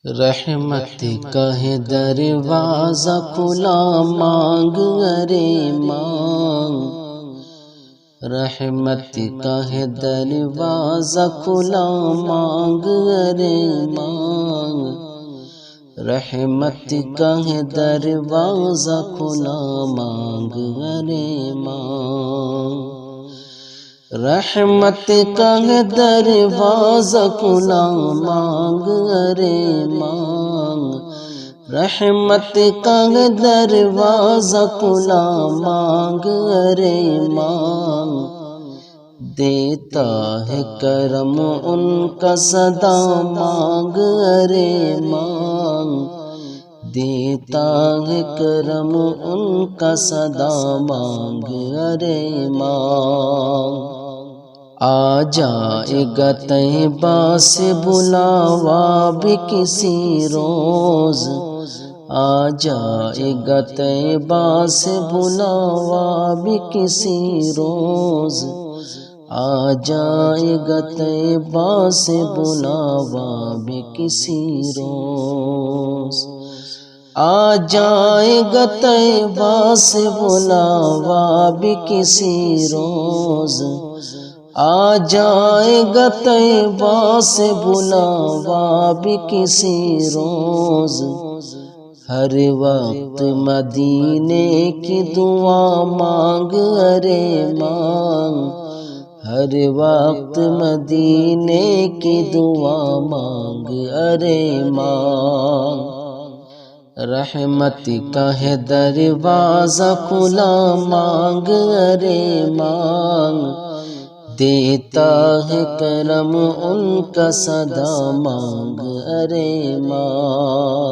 رحمت کا ہے دروازہ کھلا مانگ ارے مانگ، رحمت کا ہے دروازہ کھلا مانگ ارے مانگ، رحمت کا ہے دروازہ کھلا مانگ ارے مانگ، رحمت کا ہے دروازہ کھلا مانگ ارے مانگ، رحمت کا ہے دروازہ کھلا مانگ ارے مانگ، دیتا ہے کرم ان کا صدا مانگ ارے مانگ، دیتا ہے کرم ان کا صدا مانگ ارے مانگ، آ جائے گا طیبہ سے بلاوا بھی کسی روز، آ جائے گا طیبہ سے بلاوا بھی کسی روز، آ جائے گا طیبہ سے بلاوا بھی کسی روز، آ جائے گا طیبہ سے بلاوا بھی کسی روز، آ جائے گا طیبہ سے بلاوا بھی کسی روز، ہر وقت مدینے کی دعا مانگ ارے مانگ، ہر وقت مدینے کی دعا مانگ ارے مانگ، رحمت کا ہے دروازہ کھلا مانگ ارے مانگ، دیتا ہے کرم ان کا صدا مانگ ارے مانگ۔